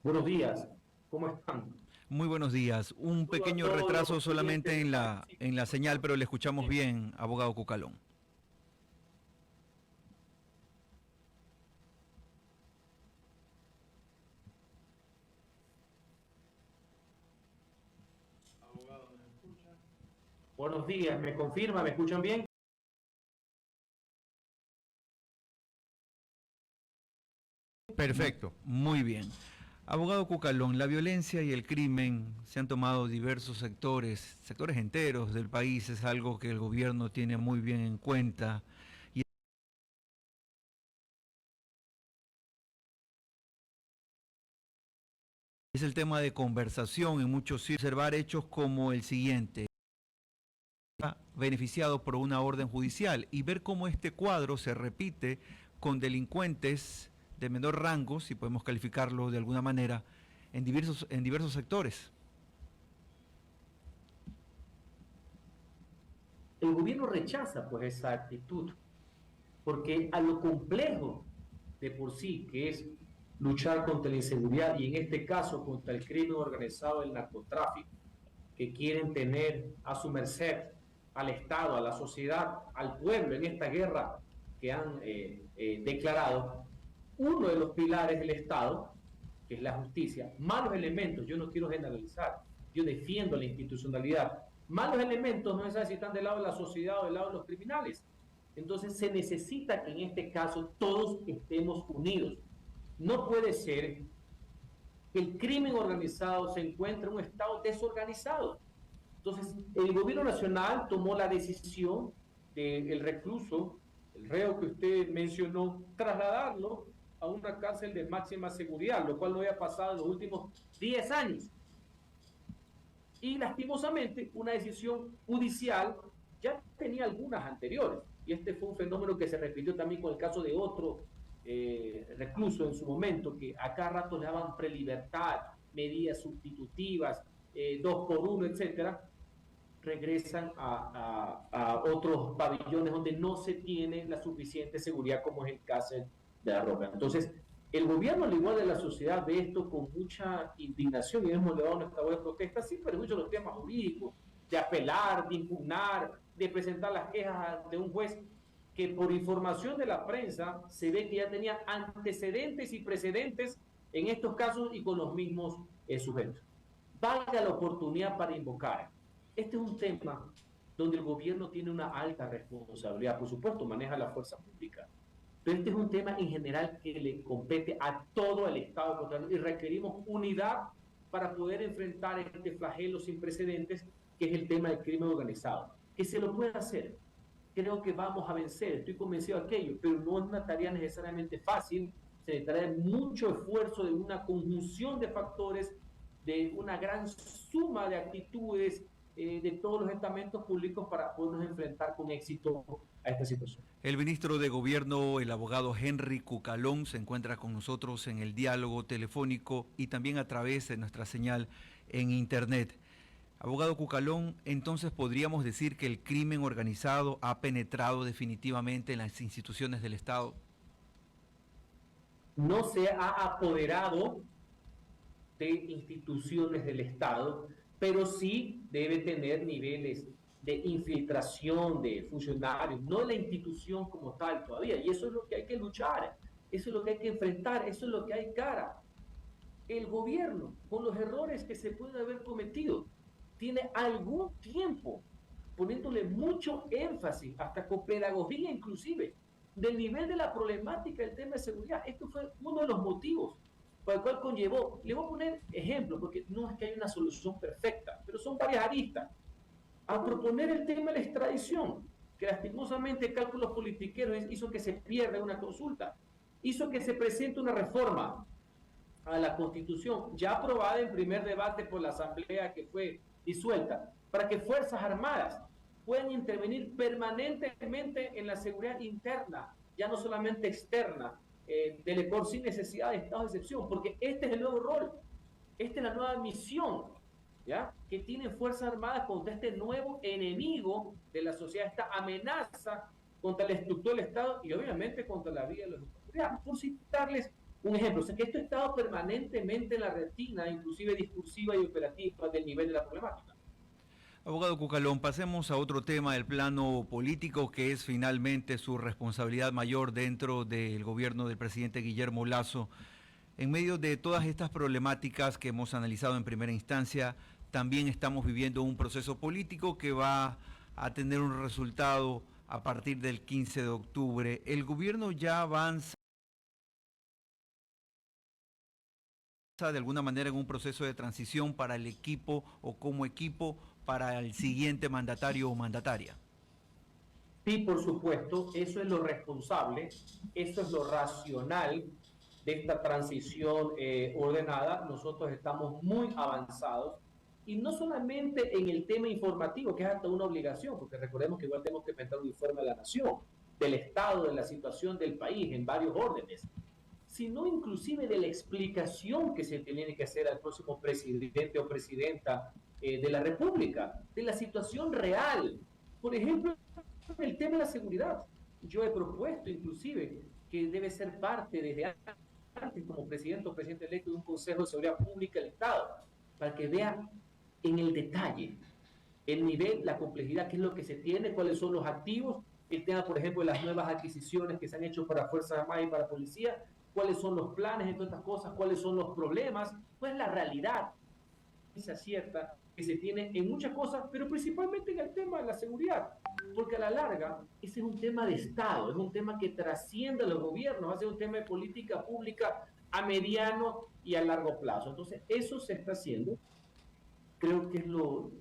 Buenos días, ¿cómo están? Muy buenos días. Un Saludo a pequeño todos los retraso oyentes solamente de en la en la señal, pero le escuchamos bien, abogado Cucalón. Buenos días, ¿me confirma? ¿Me escuchan bien? Perfecto, muy bien. Abogado Cucalón, la violencia y el crimen se han tomado diversos sectores enteros del país, es algo que el gobierno tiene muy bien en cuenta y es el tema de conversación en muchos sitios, observar hechos como el siguiente, beneficiado por una orden judicial y ver cómo este cuadro se repite con delincuentes de menor rango, si podemos calificarlo de alguna manera, en diversos sectores. El gobierno rechaza pues esa actitud, porque a lo complejo de por sí, que es luchar contra la inseguridad y en este caso contra el crimen organizado, el narcotráfico, que quieren tener a su merced al Estado, a la sociedad, al pueblo en esta guerra que han declarado, uno de los pilares del Estado, que es la justicia, malos elementos, yo no quiero generalizar, yo defiendo la institucionalidad, malos elementos no es si están del lado de la sociedad o del lado de los criminales. Entonces se necesita que en este caso todos estemos unidos. No puede ser que el crimen organizado se encuentre en un estado desorganizado. Entonces, el gobierno nacional tomó la decisión del recluso, el reo que usted mencionó, trasladarlo a una cárcel de máxima seguridad, lo cual no había pasado en los últimos 10 años. Y lastimosamente, una decisión judicial ya tenía algunas anteriores. Y este fue un fenómeno que se repitió también con el caso de otro recluso en su momento, que a cada rato le daban prelibertad, medidas sustitutivas, 2 por 1, etcétera, regresan a otros pabellones donde no se tiene la suficiente seguridad como es el caso de la Roca. Entonces, el gobierno, al igual de la sociedad, ve esto con mucha indignación y hemos elevado nuestra voz de protesta sin perjuicio de los temas jurídicos, de apelar, de impugnar, de presentar las quejas de un juez que por información de la prensa se ve que ya tenía antecedentes y precedentes en estos casos y con los mismos sujetos. Valga la oportunidad para invocar. Este es un tema donde el gobierno tiene una alta responsabilidad, por supuesto, maneja la fuerza pública, pero este es un tema en general que le compete a todo el Estado y requerimos unidad para poder enfrentar este flagelo sin precedentes que es el tema del crimen organizado. Que se lo pueda hacer, creo que vamos a vencer, estoy convencido de aquello, pero no es una tarea necesariamente fácil, se necesitará mucho esfuerzo de una conjunción de factores, de una gran suma de actitudes de todos los estamentos públicos para podernos enfrentar con éxito a esta situación. El ministro de Gobierno, el abogado Henry Cucalón, se encuentra con nosotros en el diálogo telefónico y también a través de nuestra señal en Internet. Abogado Cucalón, entonces podríamos decir que el crimen organizado ha penetrado definitivamente en las instituciones del Estado. No se ha apoderado de instituciones del Estado, pero sí debe tener niveles de infiltración de funcionarios, no la institución como tal todavía. Y eso es lo que hay que luchar, eso es lo que hay que enfrentar, eso es lo que hay cara. El gobierno, con los errores que se pueden haber cometido, tiene algún tiempo poniéndole mucho énfasis, hasta con pedagogía inclusive, del nivel de la problemática del tema de seguridad. Esto fue uno de los motivos por el cual conllevó, le voy a poner ejemplos, porque no es que haya una solución perfecta, pero son varias aristas, a proponer el tema de la extradición, que lastimosamente cálculos politiqueros hizo que se pierda una consulta, hizo que se presente una reforma a la Constitución, ya aprobada en primer debate por la Asamblea que fue disuelta, para que Fuerzas Armadas puedan intervenir permanentemente en la seguridad interna, ya no solamente externa, del ECOR sin necesidad de estado de excepción, porque este es el nuevo rol, esta es la nueva misión, ¿ya? Que tienen Fuerzas Armadas contra este nuevo enemigo de la sociedad, esta amenaza contra la estructura del Estado y obviamente contra la vida de los autoridades. Por citarles Un ejemplo, o sea que esto ha estado permanentemente en la retina, inclusive discursiva y operativa del nivel de la problemática. Abogado Cucalón, pasemos a otro tema del plano político, que es finalmente su responsabilidad mayor dentro del gobierno del presidente Guillermo Lasso. En medio de todas estas problemáticas que hemos analizado en primera instancia, también estamos viviendo un proceso político que va a tener un resultado a partir del 15 de octubre. ¿El gobierno ya avanza de alguna manera en un proceso de transición para el equipo o como equipo para el siguiente mandatario o mandataria? Sí, por supuesto, eso es lo responsable, eso es lo racional de esta transición ordenada. Nosotros estamos muy avanzados y no solamente en el tema informativo, que es hasta una obligación, porque recordemos que igual tenemos que presentar un informe a la nación del estado de la situación del país en varios órdenes, sino inclusive de la explicación que se tiene que hacer al próximo presidente o presidenta de la República, de la situación real. Por ejemplo, el tema de la seguridad. Yo he propuesto inclusive que debe ser parte desde antes como presidente o presidente electo de un Consejo de Seguridad Pública del Estado, para que vea en el detalle el nivel, la complejidad, qué es lo que se tiene, cuáles son los activos, el tema, por ejemplo, de las nuevas adquisiciones que se han hecho para Fuerzas Armadas y para Policía, cuáles son los planes de todas estas cosas, cuáles son los problemas, cuál es la realidad esa cierta que se tiene en muchas cosas, pero principalmente en el tema de la seguridad, porque a la larga ese es un tema de Estado, es un tema que trasciende a los gobiernos, va a ser un tema de política pública a mediano y a largo plazo. Entonces, eso se está haciendo. Creo que es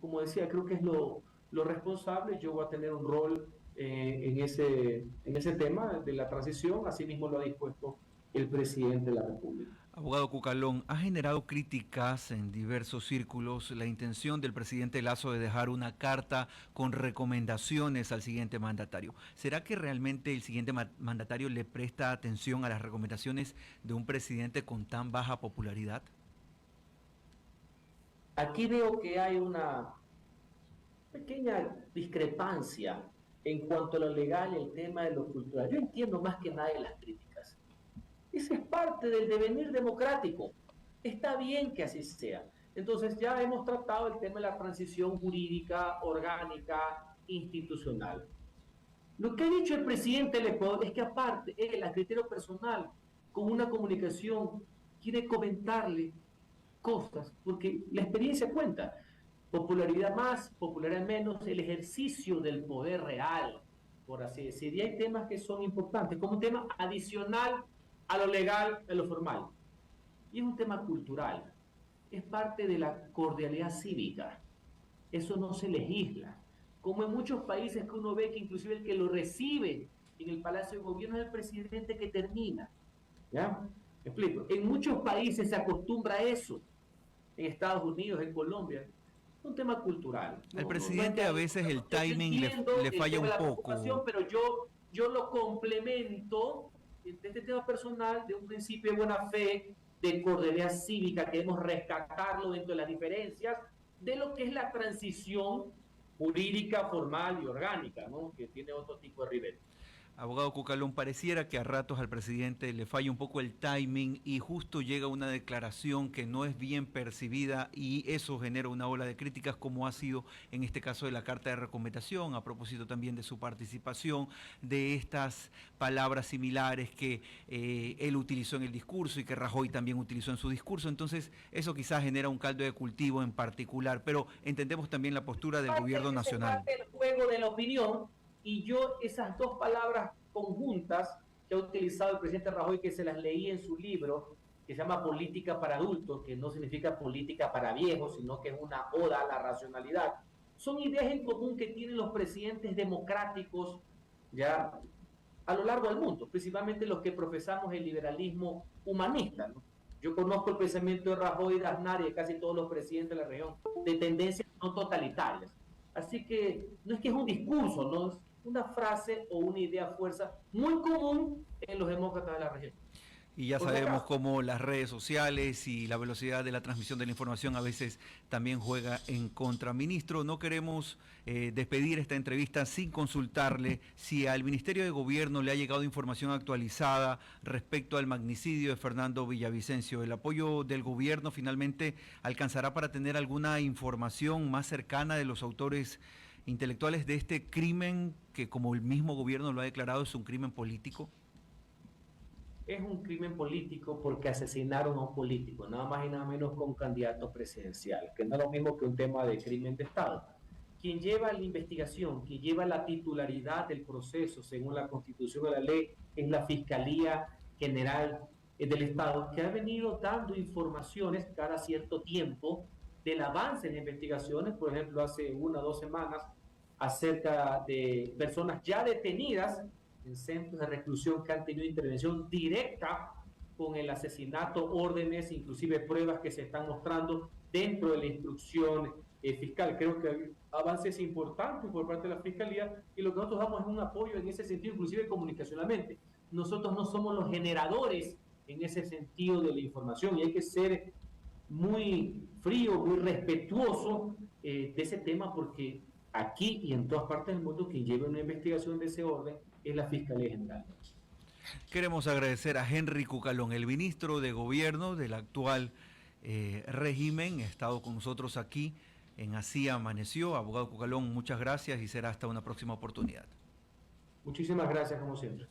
como decía, creo que es lo responsable. Yo voy a tener un rol en ese tema de la transición, así mismo lo ha dispuesto el presidente de la República. Abogado Cucalón, ha generado críticas en diversos círculos la intención del presidente Lasso de dejar una carta con recomendaciones al siguiente mandatario. ¿Será que realmente el siguiente mandatario le presta atención a las recomendaciones de un presidente con tan baja popularidad? Aquí veo que hay una pequeña discrepancia en cuanto a lo legal y el tema de lo cultural. Yo entiendo más que nadie las críticas. Esa es parte del devenir democrático. Está bien que así sea. Entonces ya hemos tratado el tema de la transición jurídica, orgánica, institucional. Lo que ha dicho el presidente del Ecuador es que aparte, él a criterio personal, con una comunicación, quiere comentarle cosas, porque la experiencia cuenta. Popularidad más, popularidad menos, el ejercicio del poder real, por así decir. Y hay temas que son importantes, como un tema adicional a lo legal, a lo formal. Y es un tema cultural. Es parte de la cordialidad cívica. Eso no se legisla. Como en muchos países que uno ve que inclusive el que lo recibe en el Palacio de Gobierno es el presidente que termina. ¿Ya? ¿Me explico? En muchos países se acostumbra a eso. En Estados Unidos, en Colombia. Es un tema cultural. Al presidente a veces el timing le falla un poco. Pero yo lo complemento de este tema personal, de un principio de buena fe, de cordialidad cívica, queremos rescatarlo dentro de las diferencias de lo que es la transición jurídica, formal y orgánica, ¿no? Que tiene otro tipo de nivel. Abogado Cucalón, pareciera que a ratos al presidente le falla un poco el timing y justo llega una declaración que no es bien percibida y eso genera una ola de críticas como ha sido en este caso de la carta de recomendación, a propósito también de su participación, de estas palabras similares que él utilizó en el discurso y que Rajoy también utilizó en su discurso. Entonces eso quizás genera un caldo de cultivo en particular, pero entendemos también la postura del gobierno nacional. El juego de la opinión. Y yo esas dos palabras conjuntas que ha utilizado el presidente Rajoy, que se las leí en su libro, que se llama Política para Adultos, que no significa política para viejos, sino que es una oda a la racionalidad, son ideas en común que tienen los presidentes democráticos ya a lo largo del mundo, principalmente los que profesamos el liberalismo humanista, ¿no? Yo conozco el pensamiento de Rajoy, de Aznar y de casi todos los presidentes de la región, de tendencias no totalitarias. Así que no es que es un discurso, no es una frase o una idea fuerza muy común en los demócratas de la región. Y ya Por sabemos acá. cómo las redes sociales y la velocidad de la transmisión de la información a veces también juega en contra. Ministro, no queremos despedir esta entrevista sin consultarle si al Ministerio de Gobierno le ha llegado información actualizada respecto al magnicidio de Fernando Villavicencio. ¿El apoyo del gobierno finalmente alcanzará para tener alguna información más cercana de los autores intelectuales de este crimen que, como el mismo gobierno lo ha declarado, es un crimen político? Es un crimen político porque asesinaron a un político, nada más y nada menos con un candidato presidencial, que no es lo mismo que un tema de crimen de Estado. Quien lleva la investigación, quien lleva la titularidad del proceso según la Constitución y la ley, es la Fiscalía General del Estado, que ha venido dando informaciones cada cierto tiempo del avance en investigaciones, por ejemplo, hace 1 o 2 semanas, acerca de personas ya detenidas en centros de reclusión que han tenido intervención directa con el asesinato, órdenes, inclusive pruebas que se están mostrando dentro de la instrucción fiscal. Creo que hay avances importantes por parte de la Fiscalía y lo que nosotros damos es un apoyo en ese sentido, inclusive comunicacionalmente. Nosotros no somos los generadores en ese sentido de la información y hay que ser muy frío, muy respetuoso de ese tema porque aquí y en todas partes del mundo quien lleva una investigación de ese orden es la Fiscalía General. Queremos agradecer a Henry Cucalón, el ministro de Gobierno del actual régimen. Ha estado con nosotros aquí en Así Amaneció. Abogado Cucalón, muchas gracias y será hasta una próxima oportunidad. Muchísimas gracias, como siempre.